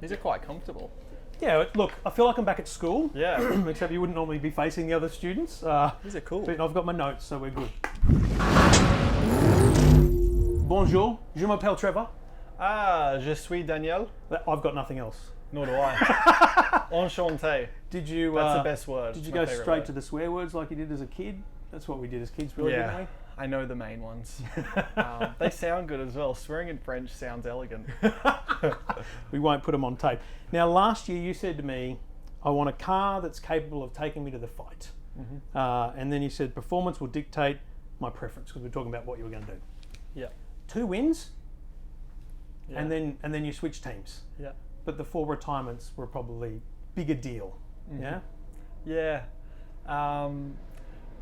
These are quite comfortable. Yeah, look, I feel like I'm back at school. Yeah. Except you wouldn't normally be facing the other students. These are cool. But I've got my notes, so we're good. Bonjour, je m'appelle Trevor. Je suis Daniel. I've got nothing else. Nor do I. Enchanté. Did you? That's the best word. Did you My go favourite straight word. to the swear words like you did as a kid? That's what we did as kids, really, Yeah, didn't we? I know the main ones. They sound good as well. Swearing in French sounds elegant. We won't put them on tape. Now, last year you said to me, I want a car that's capable of taking me to the fight. Mm-hmm. And then you said performance will dictate my preference, because we're talking about what you were going to do. Yeah. 2 wins, Yeah. and then you switched teams. Yeah. But the 4 retirements were probably bigger deal. Mm-hmm. Yeah. Yeah.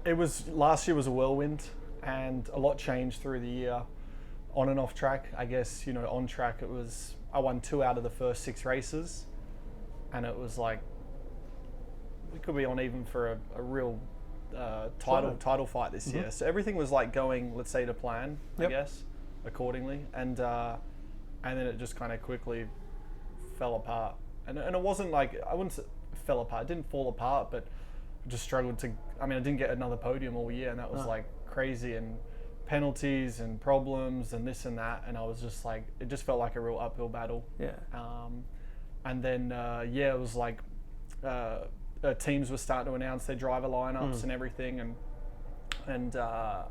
It was last year was a whirlwind, and a lot changed through the year, on and off track. I guess on track I won 2 out of the first 6 races, and it was like we could be on even for a real title fight this year. So everything was like going, let's say, to plan, I guess, accordingly, and then it just kind of quickly fell apart. And it wasn't like, I wouldn't say fell apart. It didn't fall apart, but just struggled to. I mean, I didn't get another podium all year, and that was like crazy, and penalties and problems and this and that, and I was just like, it just felt like a real uphill battle. Yeah. And then it was like teams were starting to announce their driver lineups and everything, and I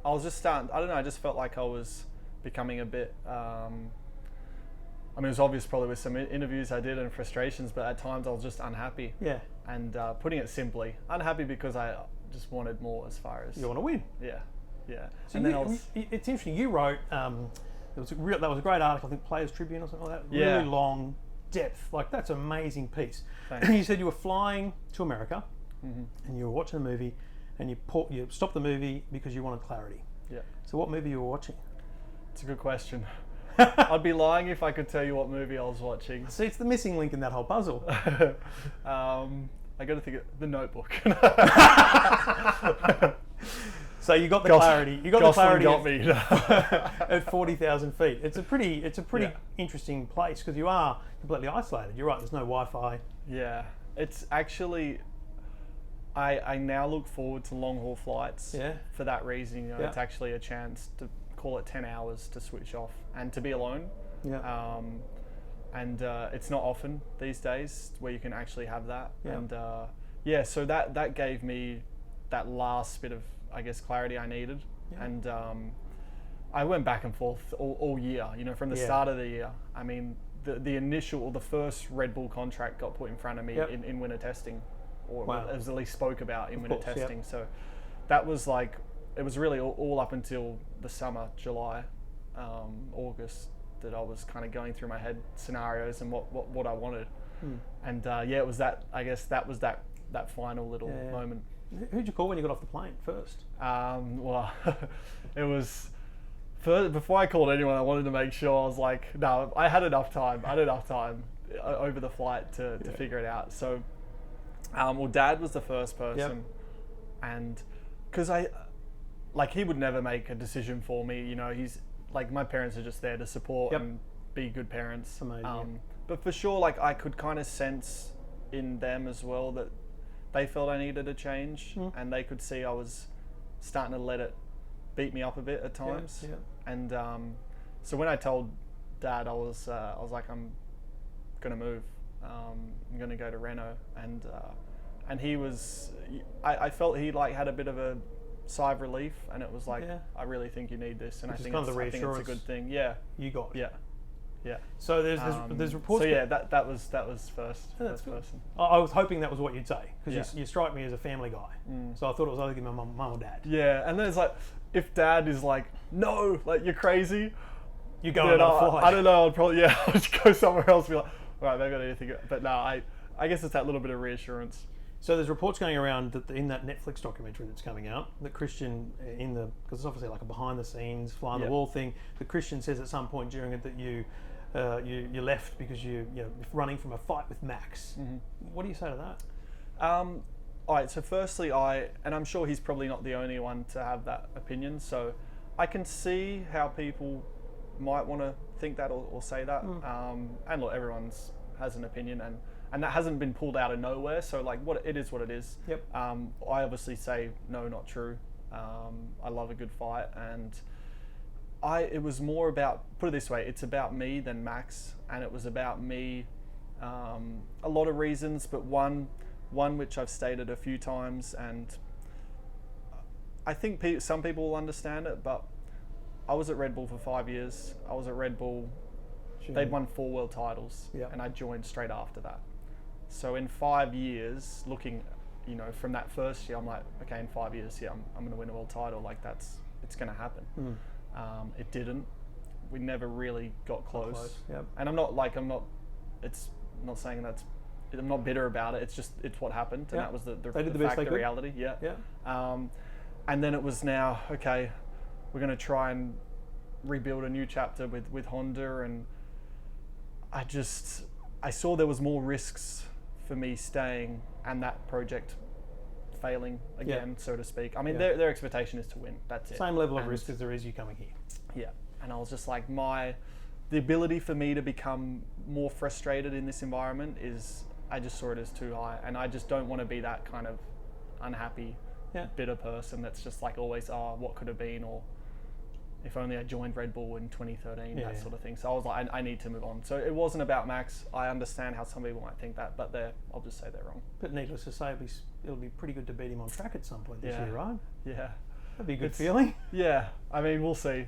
was just starting. I don't know. I just felt like I was becoming a bit. I mean, it was obvious probably with some interviews I did and frustrations, but at times I was just unhappy. Yeah. And putting it simply, unhappy because I just wanted more as far as... You want to win. Yeah, yeah. So it's interesting, you wrote, that was a great article, I think Players Tribune or something like that, Yeah. really long depth, like that's an amazing piece. Thanks. You said you were flying to America, and you were watching a movie, and you stopped the movie because you wanted clarity. Yeah. So what movie you were watching? It's a good question. I'd be lying if I could tell you what movie I was watching. See, it's the missing link in that whole puzzle. I got to think of The Notebook. So you got the clarity. You got the clarity. Got me. At 40,000 feet. It's a pretty interesting place because you are completely isolated. You're right. There's no Wi-Fi. Yeah, it's actually. I now look forward to long haul flights. Yeah. For that reason, it's actually a chance to call it 10 hours to switch off and to be alone. Yeah. And it's not often these days where you can actually have that. Yeah. And so that gave me that last bit of, I guess, clarity I needed. Yeah. And I went back and forth all year, from the start of the year. I mean, the first Red Bull contract got put in front of me in winter testing, or it was at least spoke about in winter testing. So that was like, it was really all up until the summer, July, August, that I was kind of going through my head scenarios and what I wanted. And it was that, I guess that was that final little moment. Who'd you call when you got off the plane first? Well, it was, before I called anyone, I wanted to make sure, I was like, no, I had enough time over the flight to figure it out. So, Dad was the first person, and because he would never make a decision for me. He's like, my parents are just there to support and be good parents. Amazing. But for sure, like, I could kind of sense in them as well that they felt I needed a change, and they could see I was starting to let it beat me up a bit at times. Yeah. And so when I told Dad, I was like, I'm gonna move. I'm gonna go to Renault, and he was. I felt he had a bit of a sigh of relief, and it was like, I really think you need this, and I think it's a good thing. Yeah, you got. Yeah. So there's reports. So that was first person. I was hoping that was what you'd say, because you strike me as a family guy. So I thought it was either my mum or dad. Yeah, and then it's like, if Dad is like, no, like, you're crazy, you go on another flight. I don't know. I'd probably I'll just go somewhere else. And be like, all right, maybe I need to think. But no, I guess it's that little bit of reassurance. So there's reports going around that in that Netflix documentary that's coming out, that Christian, because it's obviously like a behind the scenes, fly on the wall thing, that Christian says at some point during it that you left because you're running from a fight with Max. What do you say to that? All right, so firstly, and I'm sure he's probably not the only one to have that opinion, so I can see how people might want to think that or say that. And look, everyone's has an opinion, and that hasn't been pulled out of nowhere. So like, what it is. Yep. I obviously say no, not true. I love a good fight, and it was more about, put it this way, it's about me than Max, and it was about me. A lot of reasons, but one which I've stated a few times, and I think some people will understand it, but I was at Red Bull for 5 years. I was at Red Bull. Sure. They'd won 4 world titles, Yep. and I joined straight after that. So in 5 years, looking, from that first year, I'm like, okay, in 5 years, yeah, I'm going to win a world title. Like it's going to happen. It didn't. We never really got close. Yep. And I'm not saying I'm not bitter about it. It's what happened, and that was the they did the best fact, they the could. reality. Yeah. Yeah. And then it was now, okay, we're going to try and rebuild a new chapter with Honda, and I saw there was more risks for me staying and that project failing again, so to speak. I mean, their expectation is to win. That's it. Same level of risk as there is you coming here. Yeah. And I was just like, the ability for me to become more frustrated in this environment I just saw it as too high, and I just don't want to be that kind of unhappy, bitter person that's just like always, what could have been, or if only I joined Red Bull in 2013, that sort of thing. So I was like, I need to move on. So it wasn't about Max. I understand how some people might think that, but I'll just say they're wrong. But needless to say, it'll be pretty good to beat him on track at some point this year, right? Yeah. That'd be a good feeling. Yeah, I mean, we'll see.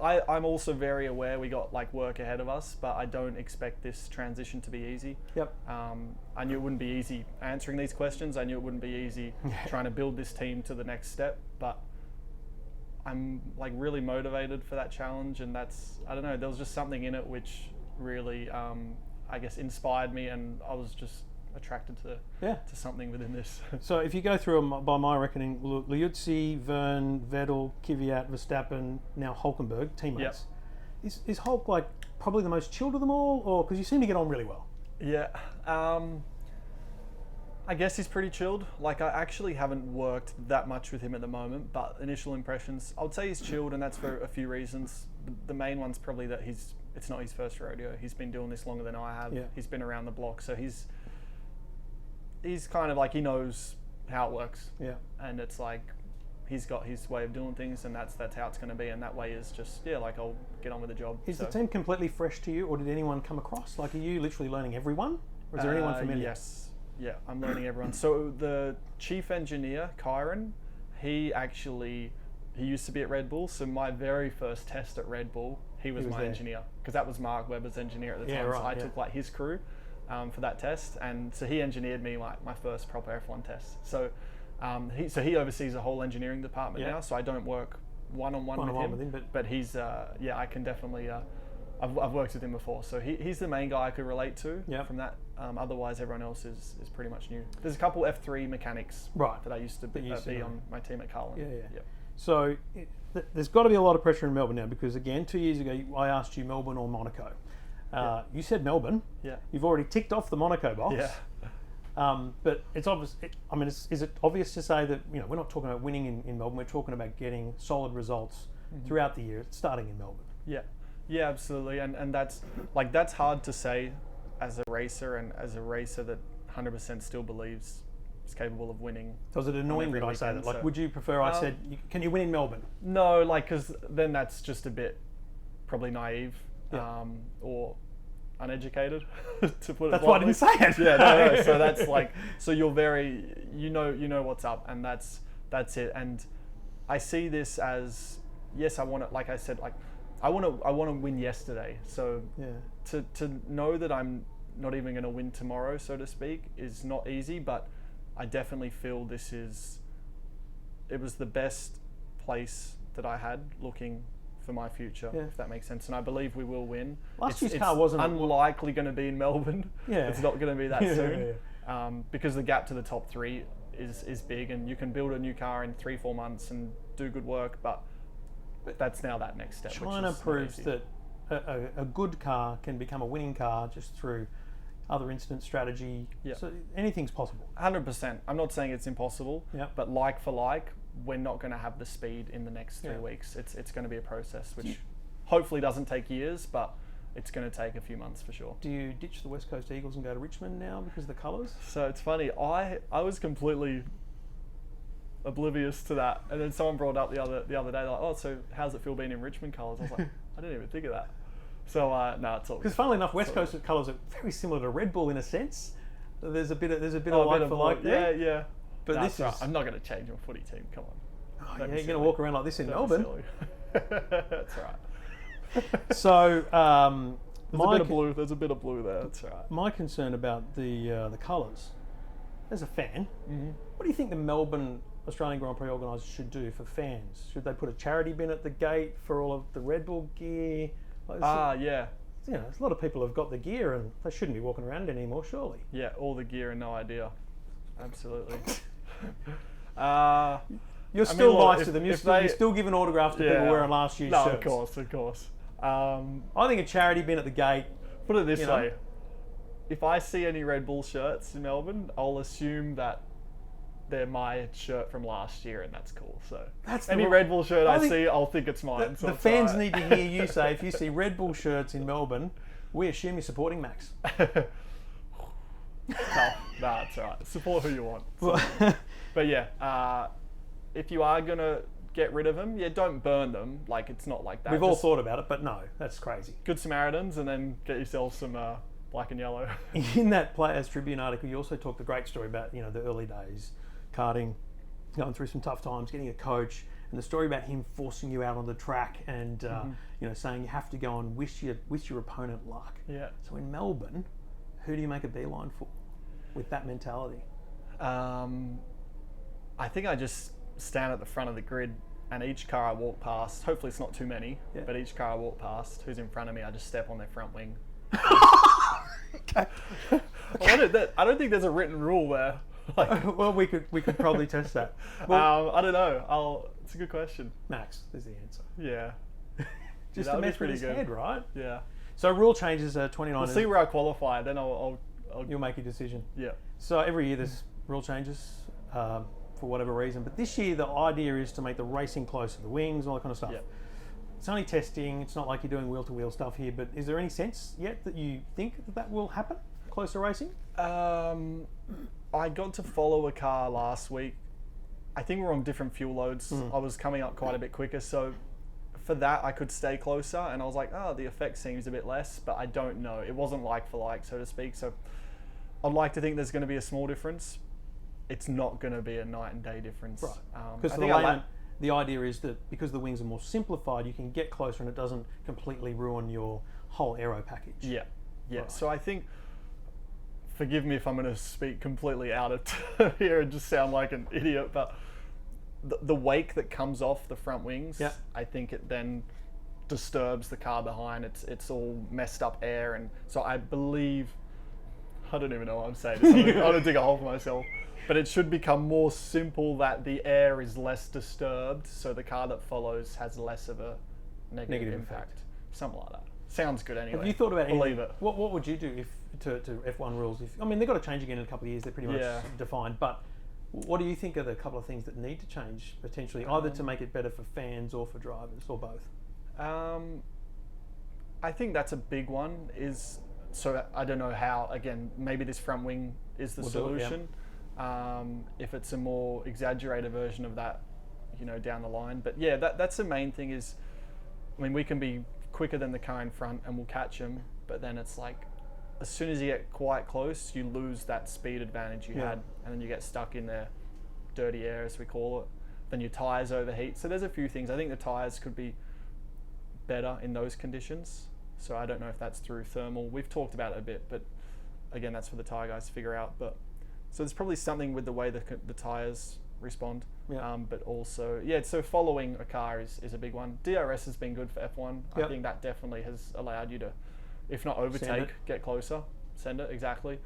I'm also very aware we got like work ahead of us, but I don't expect this transition to be easy. Yep. I knew it wouldn't be easy answering these questions. I knew it wouldn't be easy trying to build this team to the next step, but I'm like really motivated for that challenge, and I don't know, there was just something in it which really, I guess, inspired me, and I was just attracted to something within this. So if you go through them, by my reckoning, Liuzzi, Verne, Vettel, Kvyat, Verstappen, now Hulkenberg, teammates. Yep. Is Hulk like probably the most chilled of them all, or because you seem to get on really well? Yeah, I guess he's pretty chilled. Like, I actually haven't worked that much with him at the moment, but initial impressions, I would say he's chilled, and that's for a few reasons. The main one's probably that it's not his first rodeo. He's been doing this longer than I have. Yeah. He's been around the block, so he's kind of like, he knows how it works. Yeah. And it's like, he's got his way of doing things, and that's how it's going to be, and that way is just, like, I'll get on with the job. Is the team completely fresh to you, or did anyone come across? Like, are you literally learning everyone? Or is there anyone familiar? Yes. Yeah, I'm learning everyone. So the chief engineer, Kyron, he used to be at Red Bull, so my very first test at Red Bull, he was my engineer, because that was Mark Webber's engineer at the time, so I took like his crew for that test, and so he engineered me my first proper F1 test. So he oversees the whole engineering department now, so I don't work one-on-one with him, but he's I can definitely I've worked with him before, so he's the main guy I could relate to from that. Otherwise, everyone else is pretty much new. There's a couple F3 mechanics that I used to be on my team at Carlin. Yeah. So there's got to be a lot of pressure in Melbourne now, because again, 2 years ago I asked you Melbourne or Monaco. You said Melbourne. Yeah. You've already ticked off the Monaco box. Yeah. But it's obvious. Is it obvious to say that we're not talking about winning in Melbourne? We're talking about getting solid results throughout the year, starting in Melbourne. Yeah. Yeah, absolutely, and that's hard to say as a racer, and as a racer that 100% still believes is capable of winning. So is it annoying that I say that? Like, would you prefer I said, can you win in Melbourne? No, because then that's just a bit probably naive or uneducated, to put it That's why I didn't say it. Yeah, no. So that's like, so you're very, you know what's up, and that's it. And I see this as, yes, I want to, like I said, like, I want to win yesterday. So to know that I'm not even going to win tomorrow, so to speak, is not easy. But I definitely feel it was the best place that I had looking for my future, if that makes sense. And I believe we will win. Last year's car wasn't unlikely going to be in Melbourne. Yeah. It's not going to be that soon. Because the gap to the top three is big, and you can build a new car in 3-4 months and do good work, but that's now that next step. China proves that a good car can become a winning car just through other instant strategy. Yep. So anything's possible. 100%. I'm not saying it's impossible, but like for like, we're not going to have the speed in the next 3 weeks. It's going to be a process. hopefully doesn't take years, but it's going to take a few months for sure. Do you ditch the West Coast Eagles and go to Richmond now because of the colours? So it's funny, I was completely oblivious to that, and then someone brought up the other day, like, oh, so how's it feel being in Richmond colours? I was like, I didn't even think of that. So no, it's all because funnily enough, West Coast colours are very similar to Red Bull in a sense. There's a bit of like for like there. Yeah. But this is right. I'm not going to change my footy team. Come on. Oh, yeah, you're going to walk around like this in Melbourne. That's right. So there's a bit of blue there. That's right. My concern about the colours, as a fan, what do you think the Melbourne Australian Grand Prix organisers should do for fans? Should they put a charity bin at the gate for all of the Red Bull gear? Yeah. You know, there's a lot of people who've got the gear and they shouldn't be walking around it anymore, surely. Yeah, all the gear and no idea. Absolutely. You're still nice to them. You're still giving autographs to people wearing last year's shirts. Of course. I think a charity bin at the gate. Put it this way. If I see any Red Bull shirts in Melbourne, I'll assume that they're my shirt from last year, and that's cool. So any Red Bull shirt I see, I'll think it's mine. The fans need to hear you say, if you see Red Bull shirts in Melbourne, we assume you're supporting Max. Nah, it's all right. Support who you want. So. But yeah, if you are going to get rid of them, don't burn them. Like, it's not like that. We've all thought about it, but no, that's crazy. Good Samaritans, and then get yourself some black and yellow. In that Players Tribune article, you also talked a great story about, the early days, karting, going through some tough times, getting a coach, and the story about him forcing you out on the track and saying you have to go and wish your opponent luck. Yeah. So in Melbourne, who do you make a beeline for with that mentality? I think I just stand at the front of the grid, and each car I walk past, hopefully it's not too many, but each car I walk past, who's in front of me, I just step on their front wing. Okay. I don't think there's a written rule there. Like, well, we could probably test that. Well, I don't know. It's a good question. Max is the answer. Yeah. Just to mess with his head, right? Yeah. So rule changes 29. We'll see where I qualify, then you'll make your decision. Yeah. So every year there's rule changes for whatever reason, but this year the idea is to make the racing closer, the wings, all that kind of stuff. Yeah. It's only testing. It's not like you're doing wheel-to-wheel stuff here, but is there any sense yet that you think that will happen? Closer racing? I got to follow a car last week. I think we're on different fuel loads. I was coming up quite a bit quicker, so for that I could stay closer, and I was like, the effect seems a bit less, but I don't know. It wasn't like for like, so to speak, so I'd like to think there's going to be a small difference. It's not going to be a night and day difference. Right. Because the idea is that because the wings are more simplified, you can get closer and it doesn't completely ruin your whole aero package. Yeah. Right. So I think, forgive me if I'm going to speak completely out of here and just sound like an idiot, but the wake that comes off the front wings, I think it then disturbs the car behind. It's all messed up air, and so I believe, I don't even know what I'm saying. I'm going to dig a hole for myself. But it should become more simple that the air is less disturbed, so the car that follows has less of a negative impact. Something like that. Sounds good anyway. Have you thought about Believe it. What would you do if to F1 rules? They've got to change again in a couple of years. They're pretty much defined. But what do you think are the couple of things that need to change potentially, either to make it better for fans or for drivers, or both? I think that's a big one. So I don't know how. Again, maybe this front wing is the solution. If it's a more exaggerated version of that, down the line. But yeah, that's the main thing is, we can be quicker than the car in front and we'll catch them, but then it's like, as soon as you get quite close, you lose that speed advantage you had, and then you get stuck in their dirty air, as we call it. Then your tyres overheat. So there's a few things. I think the tyres could be better in those conditions. So I don't know if that's through thermal. We've talked about it a bit, but again, that's for the tyre guys to figure out. But so there's probably something with the way the tyres respond. But also, so following a car is a big one. DRS has been good for F1. I think that definitely has allowed you to, if not overtake, get closer. Send it, exactly.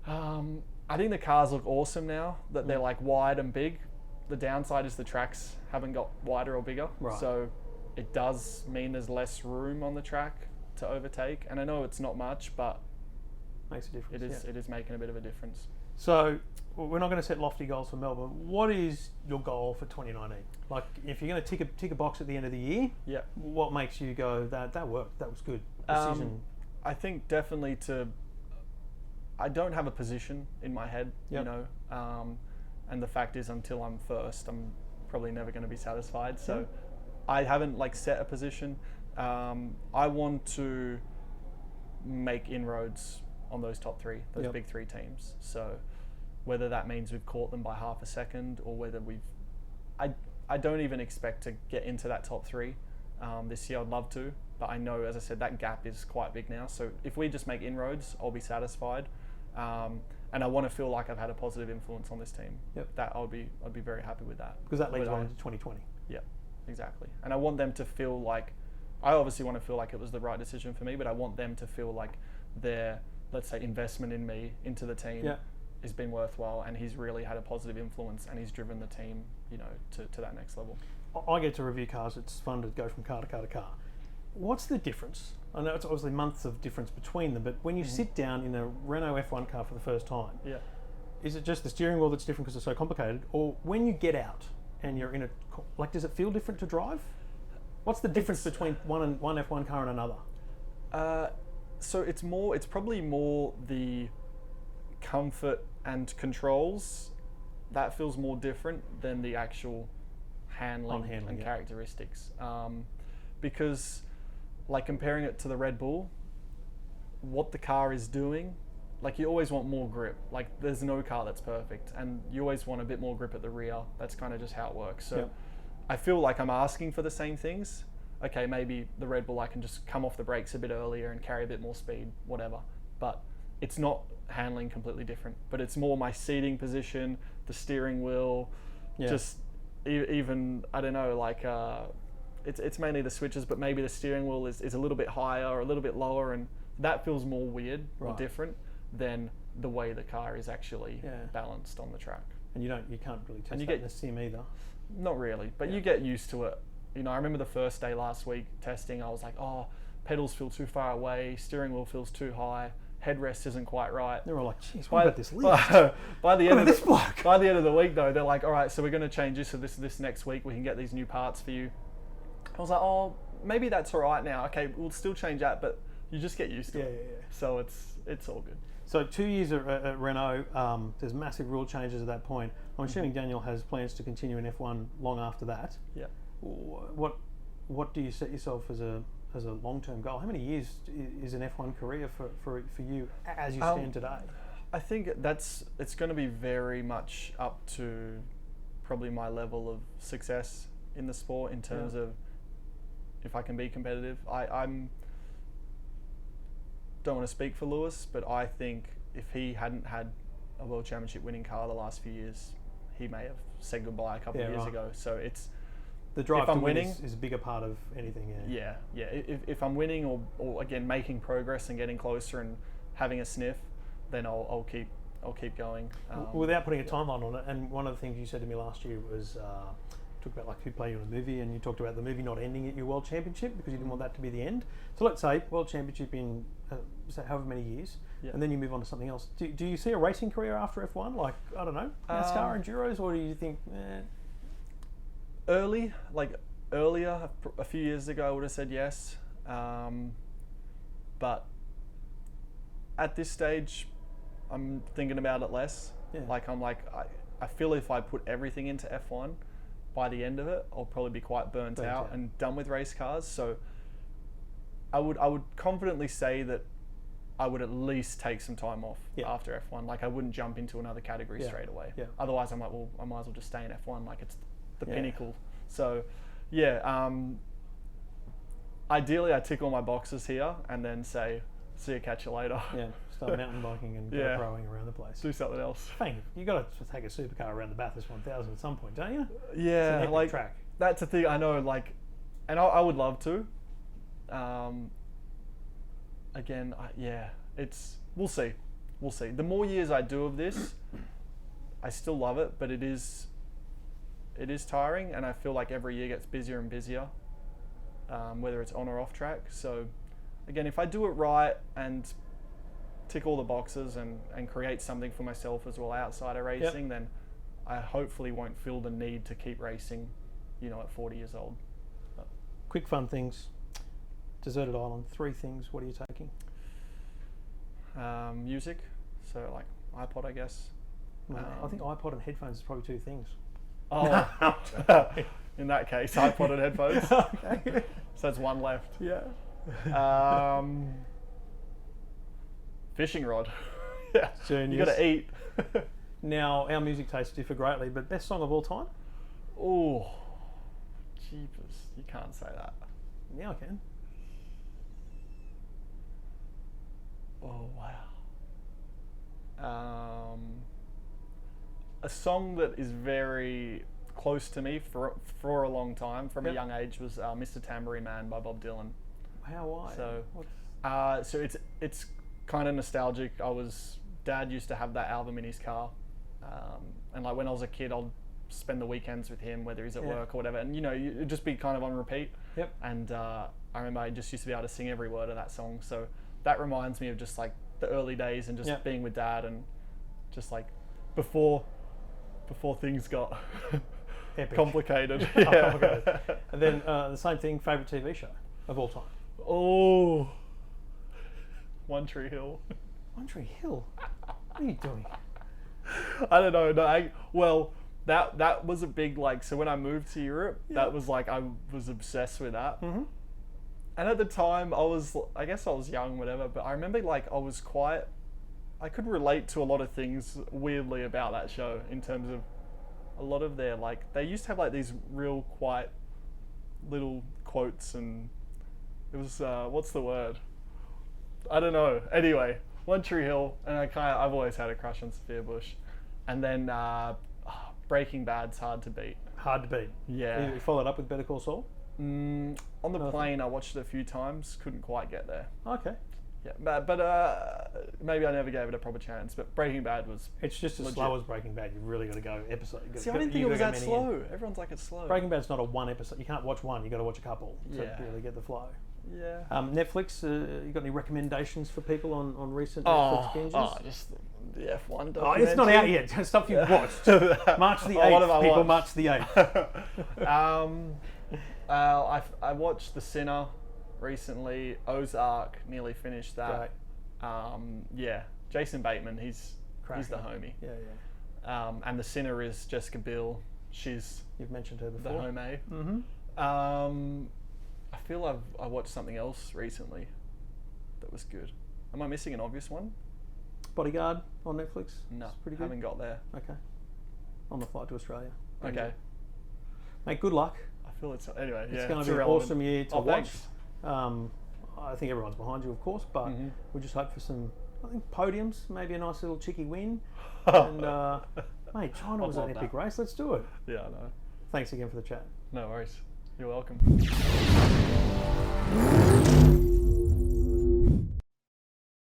I think the cars look awesome now, that they're like wide and big. The downside is the tracks haven't got wider or bigger. Right. So it does mean there's less room on the track to overtake. And I know it's not much, but makes a difference. It is making a bit of a difference. So we're not going to set lofty goals for Melbourne. What is your goal for 2019? Like, if you're going to tick a box at the end of the year, Yeah. what makes you go, that worked, that was good? Decision. I think definitely I don't have a position in my head, Yep. you know, and the fact is until I'm first, I'm probably never going to be satisfied. So I haven't like set a position. I want to make inroads on those top three, those Yep. big three teams. So whether that means we've caught them by half a second or whether I don't even expect to get into that top three this year. I'd love to, but I know, as I said, that gap is quite big now. So if we just make inroads, I'll be satisfied. And I want to feel like I've had a positive influence on this team. Yep. That I'd be very happy with that. Because that leads But on into 2020. Yeah, exactly. And I want them to feel like, I obviously want to feel like it was the right decision for me, but I want them to feel like their, let's say, investment in me, into the team, Yeah. has been worthwhile, and he's really had a positive influence, and he's driven the team, you know, to that next level. I get to review cars. It's fun to go from car to car to car. What's the difference? I know it's obviously months of difference between them, but when you sit down in a Renault F1 car for the first time, Yeah. is it just the steering wheel that's different because it's so complicated, or when you get out and you're in does it feel different to drive? What's the difference between one F1 car and another? So it's probably more the comfort and controls that feels more different than the actual handling and yeah. characteristics. Because like comparing it to the Red Bull, what the car is doing, like you always want more grip. Like there's no car that's perfect, and you always want a bit more grip at the rear. That's kind of just how it works. So Yep. I feel like I'm asking for the same things. Okay, maybe the Red Bull I can just come off the brakes a bit earlier and carry a bit more speed, whatever. But it's not handling completely different. But it's more my seating position, the steering wheel, Yeah. just even, I don't know, like it's mainly the switches, but maybe the steering wheel is a little bit higher or a little bit lower, and that feels more weird or Right. different than the way the car is actually Yeah. balanced on the track. And you can't really test you that get- in the sim either. Not really, but Yeah. you get used to it. You know, I remember the first day last week testing, I was like, oh, pedals feel too far away, steering wheel feels too high, headrest isn't quite right. They're all like, geez, By- what about this lift? by the Look end at of this the, bloke. by the end of the week though, they're like, all right, so we're going to change this, so this next week we can get these new parts for you. I was like, oh, maybe that's all right now. Okay, we'll still change that, but you just get used to Yeah, it. yeah, yeah. So it's all good. So 2 years at Renault, there's massive rule changes at that point. I'm assuming Daniel has plans to continue in F1 long after that. Yeah. What do you set yourself as a long-term goal? How many years is an F1 career for you as you stand today? I think it's going to be very much up to probably my level of success in the sport in terms of if I can be competitive. I'm don't want to speak for Lewis, but I think if he hadn't had a World Championship winning car the last few years, he may have said goodbye a couple of years right. ago. So it's The drive if to I'm win winning- is a bigger part of anything. Yeah. yeah. If I'm winning or again making progress and getting closer and having a sniff, then I'll keep going. Without putting a timeline on it, and one of the things you said to me last year was talk about like who played you in a movie, and you talked about the movie not ending at your World Championship because you didn't want that to be the end. So let's say World Championship in say however many years, Yeah. and then you move on to something else. Do you see a racing career after F1? Like, I don't know, NASCAR, Enduros, or do you think, earlier, a few years ago, I would have said yes. But at this stage, I'm thinking about it less. Yeah. I feel if I put everything into F1, by the end of it, I'll probably be quite burnt out and done with race cars. So I would confidently say that I would at least take some time off after F1. Like I wouldn't jump into another category straight away. Yeah. Otherwise, I'm like, well, I might as well just stay in F1. Like it's the pinnacle. So, yeah. Ideally, I tick all my boxes here and then say, see you, catch you later. yeah, start mountain biking and Yeah. GoProing around the place? Do something else. Thank you got to take a supercar around the Bathurst 1000 at some point, don't you? Yeah, It's an epic like track. that's a thing. I know, like, and I would love to. Again, we'll see. The more years I do of this, I still love it, but it is tiring, and I feel like every year gets busier and busier, whether it's on or off track. So, again, if I do it right and tick all the boxes and create something for myself as well outside of racing, then I hopefully won't feel the need to keep racing, at 40 years old. But quick fun things. Deserted island, 3 things. What are you taking? Music, so like iPod, I guess. I think iPod and headphones is probably 2 things. Oh, in that case, iPod and headphones. Okay. So that's 1 left. Yeah. Fishing rod. Yeah. Genius. You got to eat. Now, our music tastes differ greatly, but best song of all time? Oh, jeepers! You can't say that. Yeah, I can. Oh wow. A song that is very close to me for a long time, from a young age, was "Mr. Tambourine Man" by Bob Dylan. How? Why? So it's kind of nostalgic. Dad used to have that album in his car, and like when I was a kid, I'd spend the weekends with him, whether he's at work or whatever, and it'd just be kind of on repeat. Yep. And I remember I just used to be able to sing every word of that song. So that reminds me of just like the early days and just being with Dad, and just like before things got complicated. Complicated. And then the same thing, favourite TV show of all time? Oh, One Tree Hill. One Tree Hill? What are you doing? I don't know. No, that was a big, like, so when I moved to Europe, that was like, I was obsessed with that. Mm-hmm. And at the time, I guess I was young, whatever, but I remember like I could relate to a lot of things weirdly about that show, in terms of a lot of their, like, they used to have like these real quiet little quotes, and it was, what's the word? I don't know. Anyway, One Tree Hill, and I've always had a crush on Sophia Bush. And then Breaking Bad's hard to beat. Hard to beat. Yeah. You followed up with Better Call Saul? On the plane, I watched it a few times, couldn't quite get there. Okay. Yeah, but maybe I never gave it a proper chance. But Breaking Bad was... It's just as slow as Breaking Bad. You've really got to go episode. See, I didn't think it was that slow. Everyone's like, it's slow. Breaking Bad's not a 1 episode. You can't watch one. You've got to watch a couple to really get the flow. Yeah. Netflix, you got any recommendations for people on recent Netflix binges? Oh, just the F1 documentary. Oh, it's not out yet. Stuff you've watched. March the 8th, people. March the 8th. I watched The Sinner recently. Ozark, nearly finished that. Great. Jason Bateman, he's the homie. Yeah. And The Sinner is Jessica Biel. You've mentioned her before. The homie. Mm-hmm. I feel I watched something else recently that was good. Am I missing an obvious one? Bodyguard on Netflix. No, it's pretty good. Haven't got there. Okay. On the flight to Australia. Okay. Mate, good luck. I feel it's anyway. It's yeah, going to be an awesome year to watch. I think everyone's behind you, of course, but we just hope for some, podiums, maybe a nice little cheeky win. And mate, China was an epic race. Let's do it. Yeah, I know. Thanks again for the chat. No worries. You're welcome.